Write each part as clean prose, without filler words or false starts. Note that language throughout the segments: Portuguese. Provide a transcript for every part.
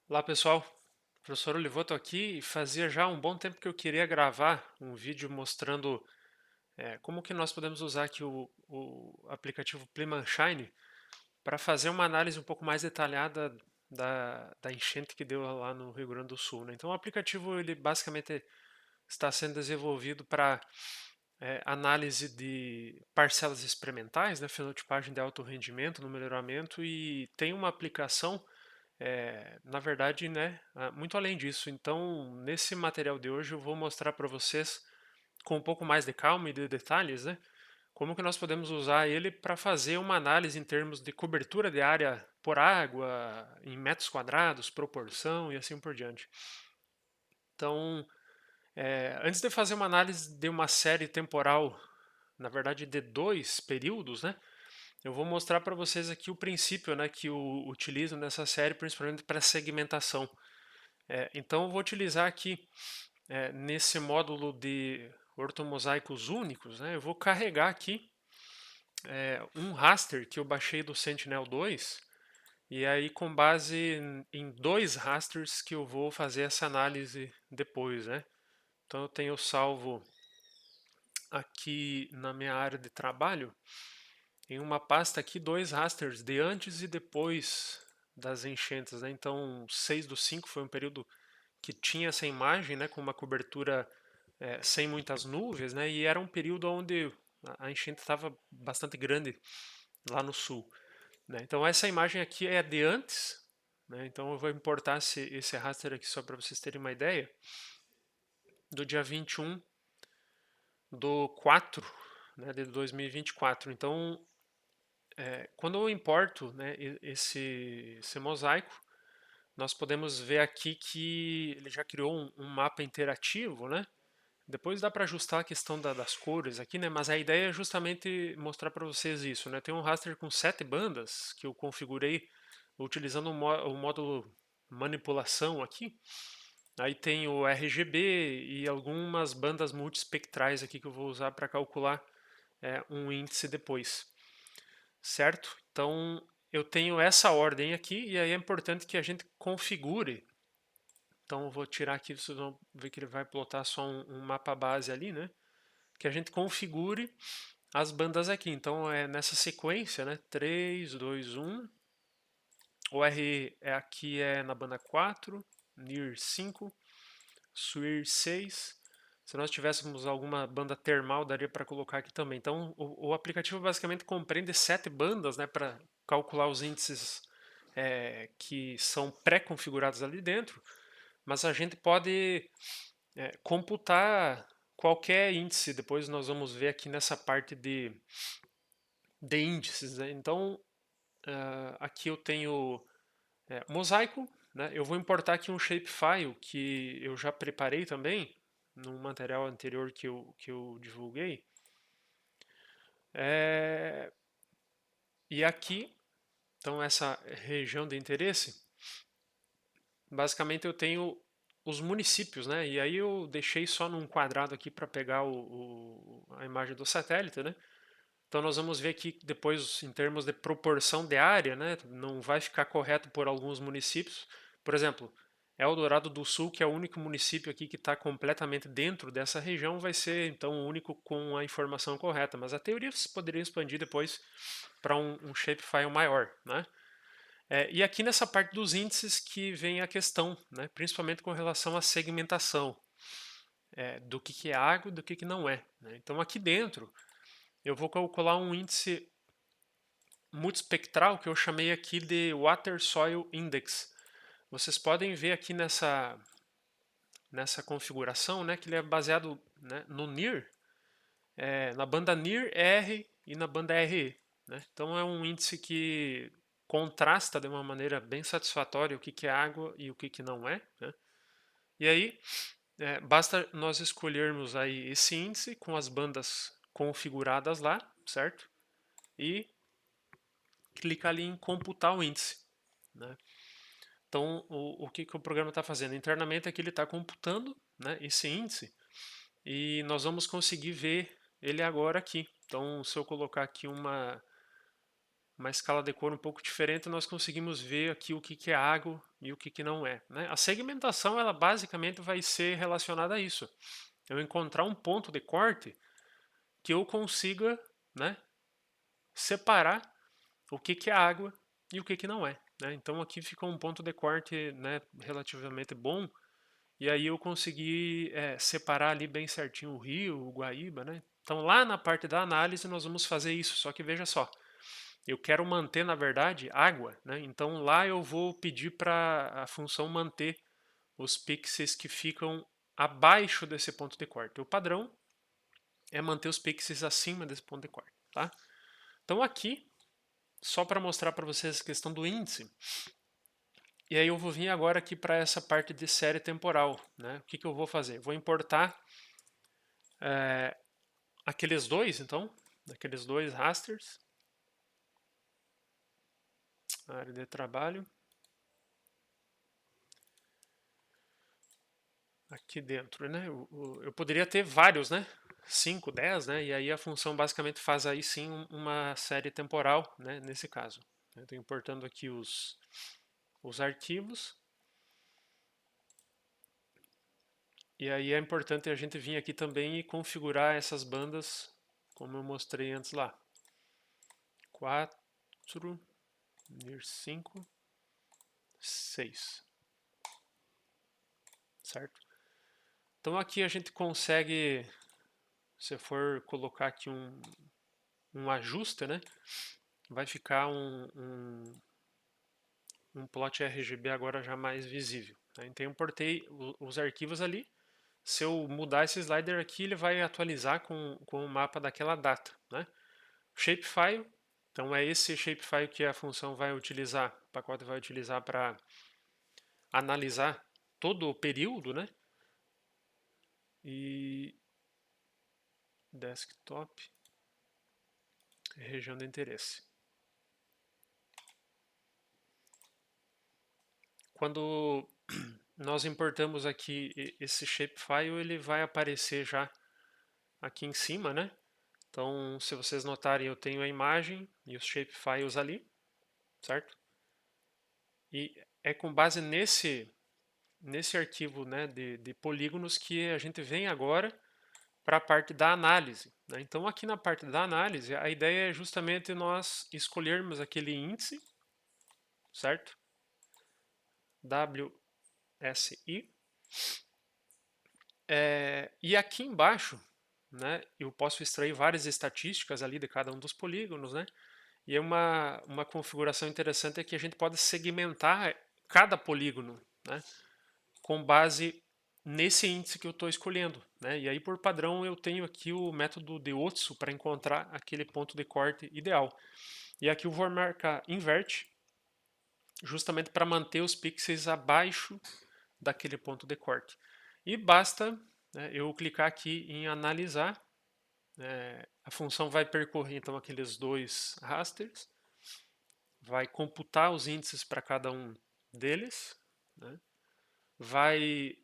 Olá pessoal, professor Olivoto aqui. Fazia já um bom tempo que eu queria gravar um vídeo mostrando como que nós podemos usar aqui o aplicativo Shine para fazer uma análise um pouco mais detalhada da enchente que deu lá no Rio Grande do Sul, né? Então o aplicativo ele basicamente está sendo desenvolvido para análise de parcelas experimentais, né, fenotipagem de alto rendimento no melhoramento e tem uma aplicação na verdade, né, muito além disso. Então, nesse material de hoje eu vou mostrar para vocês com um pouco mais de calma e de detalhes, né, como que nós podemos usar ele para fazer uma análise em termos de cobertura de área por água, em metros quadrados, proporção e assim por diante. Então, antes de fazer uma análise de uma série temporal, na verdade de dois períodos, né, eu vou mostrar para vocês aqui o princípio, né, que eu utilizo nessa série, principalmente para segmentação. Então eu vou utilizar aqui nesse módulo de ortomosaicos únicos, né, eu vou carregar aqui um raster que eu baixei do Sentinel-2 e aí com base em dois rasters que eu vou fazer essa análise depois, né? Então eu tenho salvo aqui na minha área de trabalho em uma pasta aqui dois rasters de antes e depois das enchentes, né? Então 6/5 foi um período que tinha essa imagem, né, com uma cobertura sem muitas nuvens, né, e era um período onde a enchente estava bastante grande lá no sul. Né. Então essa imagem aqui é de antes, né, então eu vou importar esse raster aqui só para vocês terem uma ideia, do dia 21 do 4, né, de 2024. Então, quando eu importo, né, esse mosaico, nós podemos ver aqui que ele já criou um mapa interativo, né? Depois dá para ajustar a questão das cores aqui, né? Mas a ideia é justamente mostrar para vocês isso, né? Tem um raster com 7 bandas que eu configurei utilizando o módulo manipulação aqui. Aí tem o RGB e algumas bandas multispectrais aqui que eu vou usar para calcular um índice depois, certo? Então eu tenho essa ordem aqui e aí é importante que a gente configure. Então eu vou tirar aqui, vocês vão ver que ele vai plotar só um mapa base ali, né? Que a gente configure as bandas aqui. Então é nessa sequência, né? 3, 2, 1. O R aqui é na banda 4, NIR 5, SWIR 6. Se nós tivéssemos alguma banda termal, daria para colocar aqui também. Então o aplicativo basicamente compreende 7 bandas, né? Para calcular os índices que são pré-configurados ali dentro. Mas a gente pode computar qualquer índice. Depois nós vamos ver aqui nessa parte de índices, né? Então, aqui eu tenho mosaico, né? Eu vou importar aqui um shapefile que eu já preparei também no material anterior que eu divulguei. É, e aqui, então essa região de interesse, basicamente eu tenho os municípios, né? E aí eu deixei só num quadrado aqui para pegar a imagem do satélite, né? Então nós vamos ver aqui depois em termos de proporção de área, né? Não vai ficar correto por alguns municípios. Por exemplo, Eldorado do Sul, que é o único município aqui que está completamente dentro dessa região, vai ser então o único com a informação correta. Mas a teoria se poderia expandir depois para um shapefile maior, né? E aqui nessa parte dos índices que vem a questão, né? Principalmente com relação à segmentação, do que é água e do que não é. Né? Então aqui dentro eu vou calcular um índice multispectral que eu chamei aqui de Water Soil Index. Vocês podem ver aqui nessa configuração, né, que ele é baseado, né, no NIR, na banda NIR R e na banda RE. Né? Então é um índice que contrasta de uma maneira bem satisfatória o que é água e o que não é. Né? E aí basta nós escolhermos aí esse índice com as bandas configuradas lá, certo? E clicar ali em computar o índice. Né? Então, o que o programa está fazendo? Internamente aqui ele está computando, né, esse índice e nós vamos conseguir ver ele agora aqui. Então, se eu colocar aqui uma escala de cor um pouco diferente, nós conseguimos ver aqui o que que é água e o que que não é, né? A segmentação, ela basicamente vai ser relacionada a isso. Eu encontrar um ponto de corte que eu consiga, né, separar o que que é água e o que que não é, né? Então aqui ficou um ponto de corte, né, relativamente bom, e aí eu consegui separar ali bem certinho o rio, o Guaíba, né? Então lá na parte da análise nós vamos fazer isso, só que veja só, eu quero manter na verdade água, né? Então lá eu vou pedir para a função manter os pixels que ficam abaixo desse ponto de corte. O padrão é manter os pixels acima desse ponto de corte, tá? Então aqui, só para mostrar para vocês a questão do índice, e aí eu vou vir agora aqui para essa parte de série temporal, né? O que que eu vou fazer? Vou importar aqueles dois, então, aqueles dois rasters, área de trabalho, aqui dentro, né? Eu poderia ter vários, né? 5, 10, né? E aí a função basicamente faz aí sim uma série temporal, né? Nesse caso. Estou importando aqui os arquivos. E aí é importante a gente vir aqui também e configurar essas bandas, como eu mostrei antes lá. 4, NIR 5, 6. Certo? Então aqui a gente consegue, se for colocar aqui um ajuste, né? Vai ficar um plot RGB agora já mais visível, né? Então eu importei os arquivos ali. Se eu mudar esse slider aqui, ele vai atualizar com o mapa daquela data, né? Shapefile, então é esse shapefile que a função vai utilizar, o pacote vai utilizar para analisar todo o período, né? E desktop, região de interesse. Quando nós importamos aqui esse shapefile, ele vai aparecer já aqui em cima, né? Então, se vocês notarem, eu tenho a imagem e os shapefiles ali, certo? E é com base nesse arquivo, né, de polígonos que a gente vem agora para a parte da análise, né? Então, aqui na parte da análise, a ideia é justamente nós escolhermos aquele índice, certo? WSI. E aqui embaixo, né, eu posso extrair várias estatísticas ali de cada um dos polígonos, né? E uma configuração interessante é que a gente pode segmentar cada polígono, né, com base nesse índice que eu estou escolhendo, né? E aí, por padrão, eu tenho aqui o método de Otsu para encontrar aquele ponto de corte ideal. E aqui eu vou marcar invert, justamente para manter os pixels abaixo daquele ponto de corte. E basta, né, eu clicar aqui em analisar. A função vai percorrer então aqueles dois rasters, vai computar os índices para cada um deles, né? Vai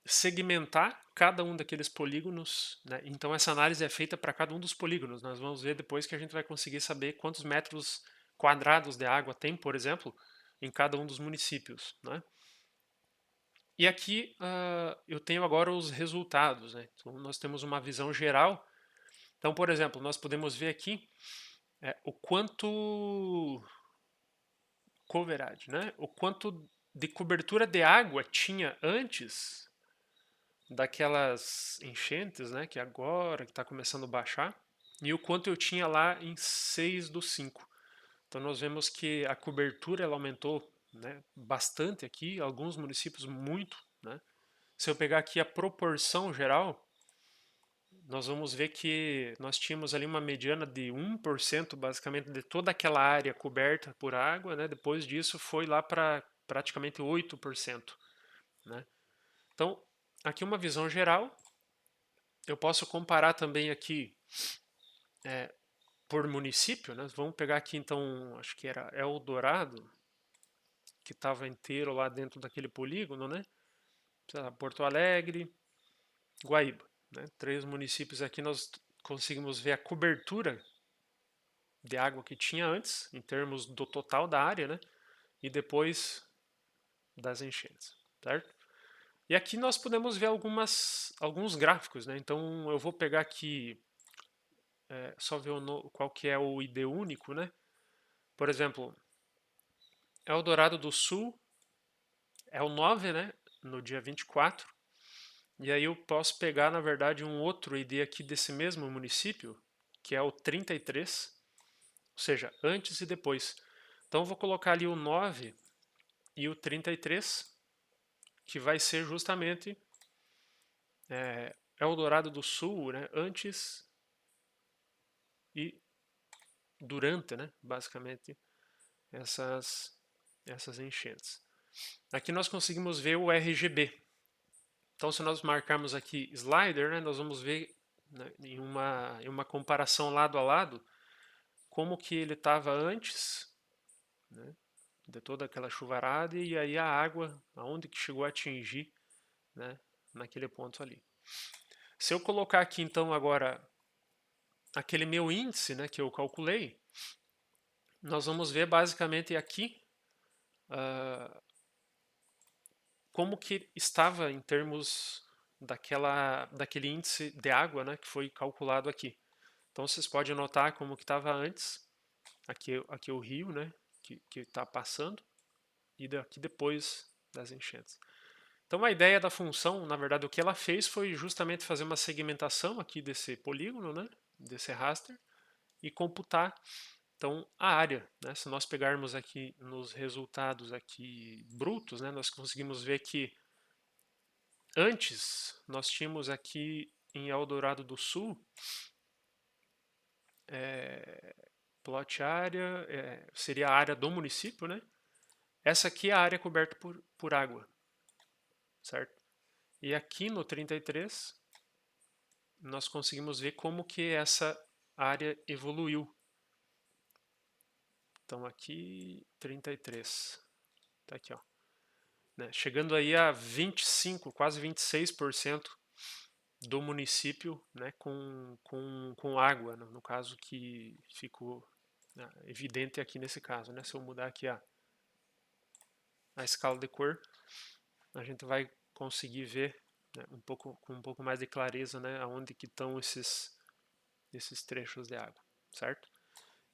segmentar cada um daqueles polígonos, né? Então essa análise é feita para cada um dos polígonos. Nós vamos ver depois que a gente vai conseguir saber quantos metros quadrados de água tem, por exemplo, em cada um dos municípios, né? E aqui eu tenho agora os resultados, né? Então nós temos uma visão geral. Então, por exemplo, nós podemos ver aqui o quanto coverage, né? O quanto de cobertura de água tinha antes daquelas enchentes, né? Que agora que está começando a baixar, e o quanto eu tinha lá em 6 do 5. Então nós vemos que a cobertura ela aumentou, né, bastante aqui, alguns municípios muito, né? Se eu pegar aqui a proporção geral, nós vamos ver que nós tínhamos ali uma mediana de 1% basicamente de toda aquela área coberta por água, né? Depois disso foi lá para praticamente 8%, né? Então, aqui uma visão geral. Eu posso comparar também aqui por município, né? Vamos pegar aqui então, acho que era Eldorado, que estava inteiro lá dentro daquele polígono, né? Porto Alegre, Guaíba, né? 3 municípios aqui nós conseguimos ver a cobertura de água que tinha antes, em termos do total da área, né? E depois das enchentes, certo? E aqui nós podemos ver alguns gráficos, né? Então eu vou pegar aqui, só ver qual que é o ID único, né? Por exemplo, Eldorado do Sul é o 9, né? No dia 24. E aí eu posso pegar, na verdade, um outro ID aqui desse mesmo município, que é o 33, ou seja, antes e depois. Então eu vou colocar ali o 9 e o 33, que vai ser justamente Eldorado do Sul, né? Antes e durante, né? Basicamente, essas, essas enchentes. Aqui nós conseguimos ver o RGB. Então, se nós marcarmos aqui slider, né, nós vamos ver, né, em uma comparação lado a lado como que ele estava antes, né, de toda aquela chuvarada e aí a água, aonde que chegou a atingir, né, naquele ponto ali. Se eu colocar aqui então agora aquele meu índice, né, que eu calculei, nós vamos ver basicamente aqui como que estava em termos daquele índice de água, né, que foi calculado aqui. Então vocês podem notar como que estava antes, aqui o rio, né, que está passando, e aqui depois das enchentes. Então a ideia da função, na verdade, o que ela fez foi justamente fazer uma segmentação aqui desse polígono, né, desse raster, e computar então a área. Né, se nós pegarmos aqui nos resultados aqui brutos, né, nós conseguimos ver que antes nós tínhamos aqui em Eldorado do Sul plot área, seria a área do município, né? Essa aqui é a área coberta por água, certo? E aqui no 33, nós conseguimos ver como que essa área evoluiu. Então aqui, 33, tá aqui, ó. Né? Chegando aí a 25, quase 26% do município, né, com água, no caso que ficou, né, evidente aqui nesse caso. Né? Se eu mudar aqui a escala de cor, a gente vai conseguir ver, né, com um pouco mais de clareza, né, aonde que estão esses trechos de água, certo?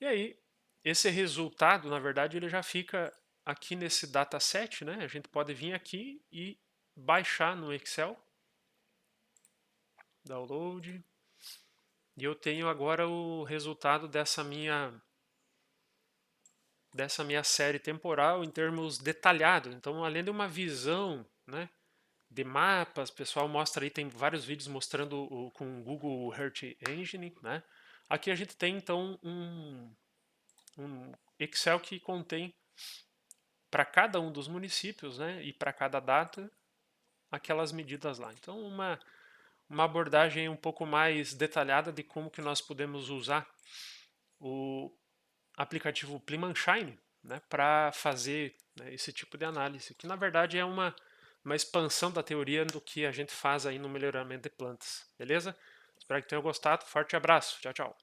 E aí, esse resultado, na verdade, ele já fica aqui nesse dataset, né? A gente pode vir aqui e baixar no Excel, download, e eu tenho agora o resultado dessa minha série temporal em termos detalhados. Então, além de uma visão, né, de mapas, o pessoal mostra aí, tem vários vídeos mostrando com o Google Earth Engine, né? Aqui a gente tem então um Excel que contém para cada um dos municípios, né, e para cada data aquelas medidas lá. Então uma abordagem um pouco mais detalhada de como que nós podemos usar o aplicativo Plimanshine, né, para fazer, né, esse tipo de análise, que na verdade é uma expansão da teoria do que a gente faz aí no melhoramento de plantas, beleza? Espero que tenham gostado. Forte abraço. Tchau, tchau.